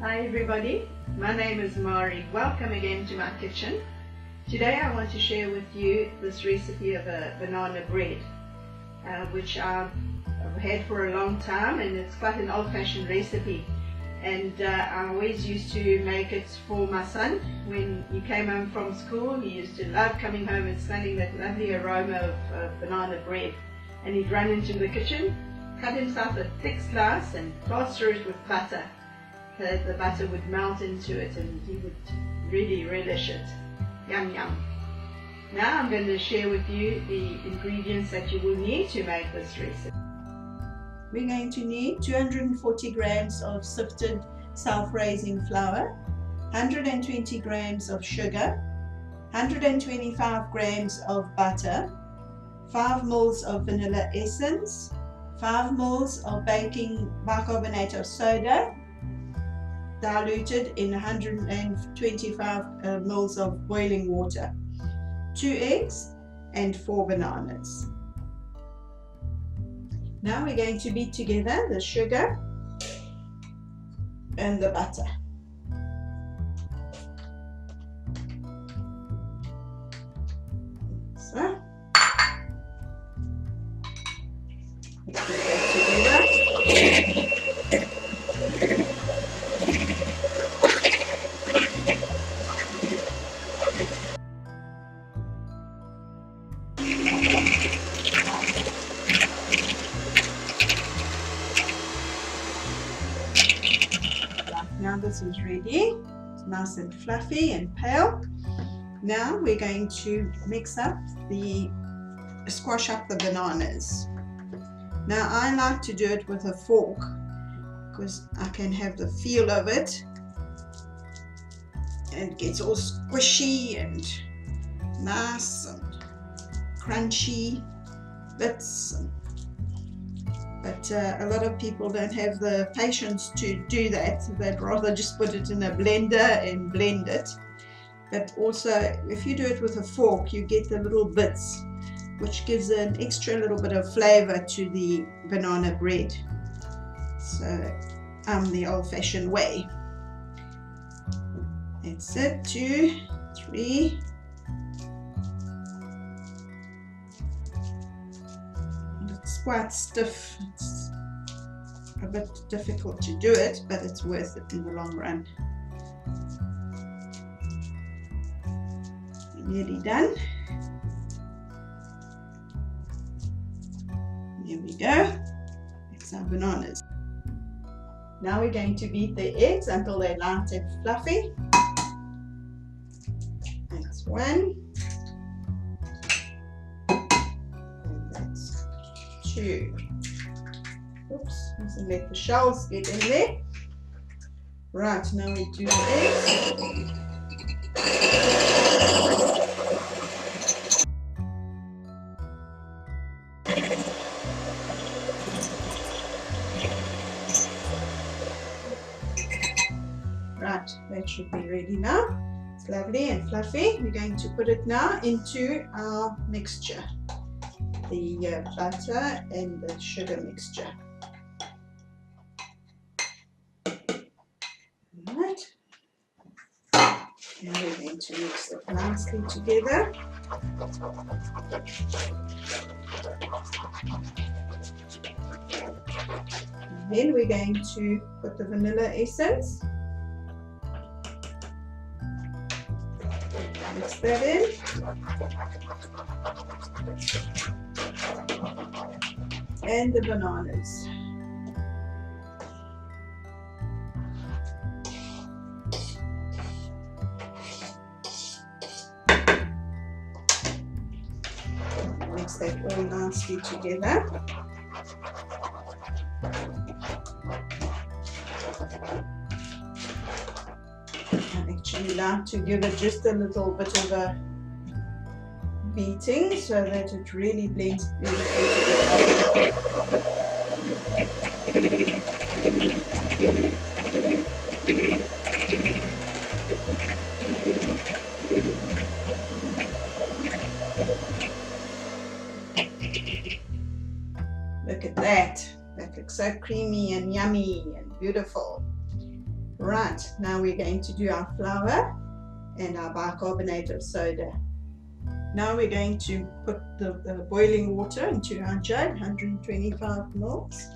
Hi everybody, my name is Mari. Welcome again to my kitchen. Today I want to share with you this recipe of a banana bread, which I've had for a long time, and it's quite an old-fashioned recipe. And I always used to make it for my son when he came home from school. He used to love coming home and smelling that lovely aroma of banana bread. And he'd run into the kitchen, cut himself a thick slice and plaster it with butter. The butter would melt into it and he would really relish it. Yum yum. Now I'm going to share with you the ingredients that you will need to make this recipe. We're going to need 240 grams of sifted self-raising flour, 120 grams of sugar, 125 grams of butter, 5 ml of vanilla essence, 5 ml of bicarbonate of soda, diluted in 125 ml of boiling water, 2 eggs and 4 bananas. Now we're going to beat together the sugar and the butter. So, let's put that together. Now this is ready. It's nice and fluffy and pale. Now we're going to squash up the bananas. Now I like to do it with a fork because I can have the feel of it, and it gets all squishy and nice and crunchy bits. But a lot of people don't have the patience to do that. They'd rather just put it in a blender and blend it. But also, if you do it with a fork, you get the little bits, which gives an extra little bit of flavor to the banana bread. So the old-fashioned way. That's it. 2, 3. It's quite stiff. It's a bit difficult to do it, but it's worth it in the long run. Nearly done. There we go. That's our bananas. Now we're going to beat the eggs until they're light and fluffy. That's 1. And that's 2. Oops, mustn't let the shells get in there. Right, now we do the eggs. Right, that should be ready now. It's lovely and fluffy. We're going to put it now into our mixture, the butter and the sugar mixture. Alright, and we're going to mix it nicely together. And then we're going to put the vanilla essence. Mix that in. And the bananas. Mix that all nicely together. I actually like to give it just a little bit of a beating so that it really blends beautifully together. Look at that. That looks so creamy and yummy and beautiful. Right, Right, now we're going to do our flour and our bicarbonate of soda. Now we're going to put the boiling water into our jug, 125 mils.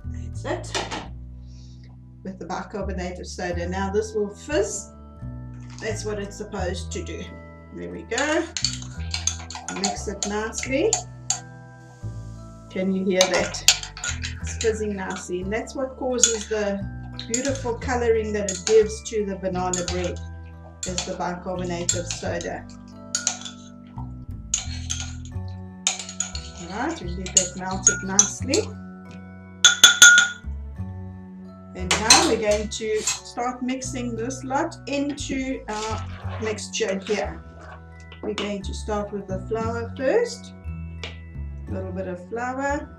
That's it. With the bicarbonate of soda. Now this will fizz. That's what it's supposed to do. There we go. Mix it nicely. Can you hear that? It's fizzing nicely, and that's what causes the beautiful coloring that it gives to the banana bread, is the bicarbonate of soda. Alright, we get that melted nicely. And now we're going to start mixing this lot into our mixture here. We're going to start with the flour first. A little bit of flour.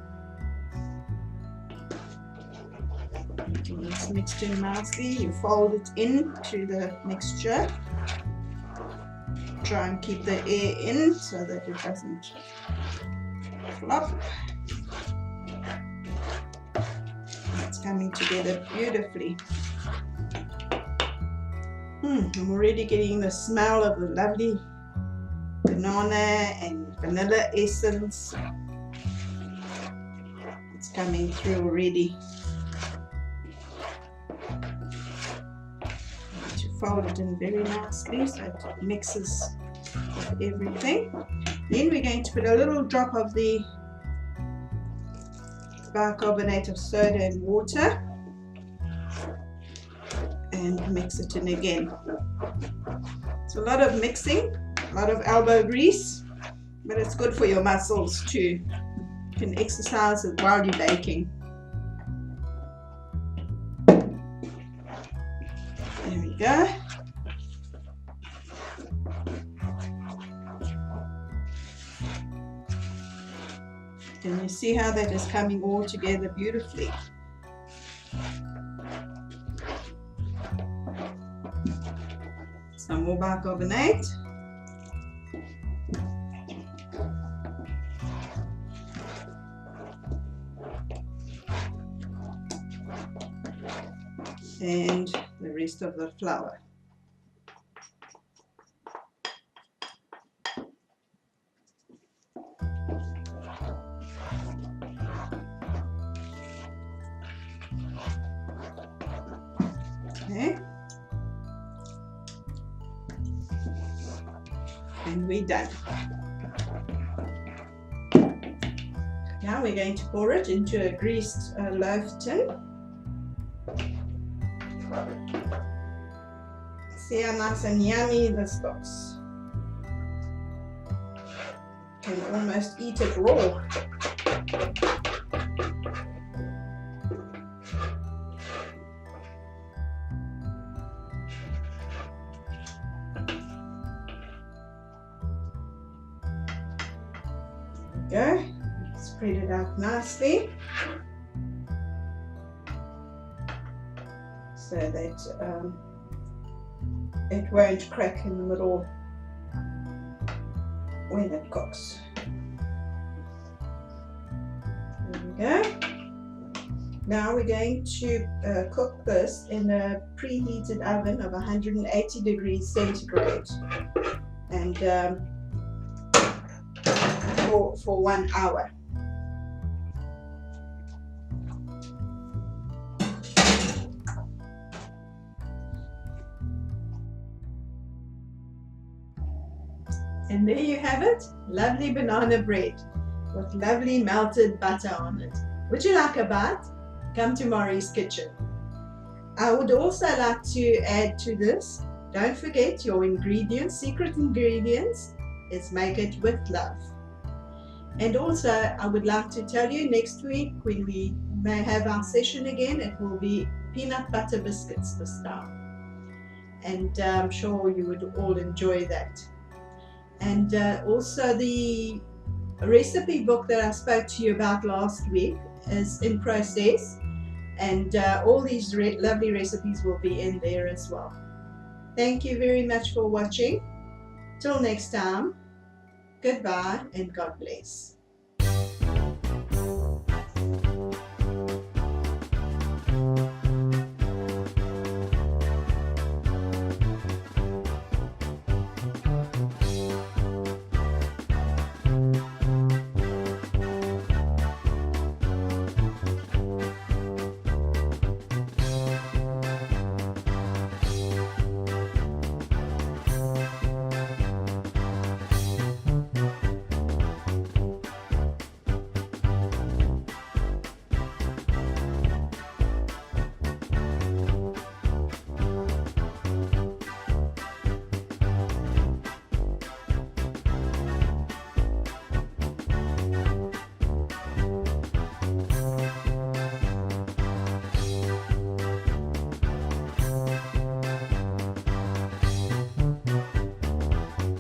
Until it's mixed in nicely, you fold it into the mixture. Try and keep the air in so that it doesn't flop. It's coming together beautifully. I'm already getting the smell of the lovely banana and vanilla essence. It's coming through already. Fold it in very nicely so it mixes with everything. Then we're going to put a little drop of the bicarbonate of soda and water and mix it in again. It's a lot of mixing, a lot of elbow grease, but it's good for your muscles too. You can exercise it while you're baking. There we go. Can you see how that is coming all together beautifully? Some more bicarbonate. And the rest of the flour. Okay. And we're done. Now we're going to pour it into a greased loaf tin. See how nice and yummy this looks. You can almost eat it raw. There we go. Spread it out nicely so that it won't crack in the middle when it cooks. There we go. Now we're going to cook this in a preheated oven of 180 degrees centigrade and for 1 hour. And there you have it, lovely banana bread with lovely melted butter on it. Would you like a bite? Come to Mari's kitchen. I would also like to add to this, don't forget your ingredients, secret ingredients, is make it with love. And also I would like to tell you next week when we may have our session again, it will be peanut butter biscuits this time. And I'm sure you would all enjoy that. And also the recipe book that I spoke to you about last week is in process, and all these lovely recipes will be in there as well. Thank you very much for watching. Till next time, goodbye and God bless.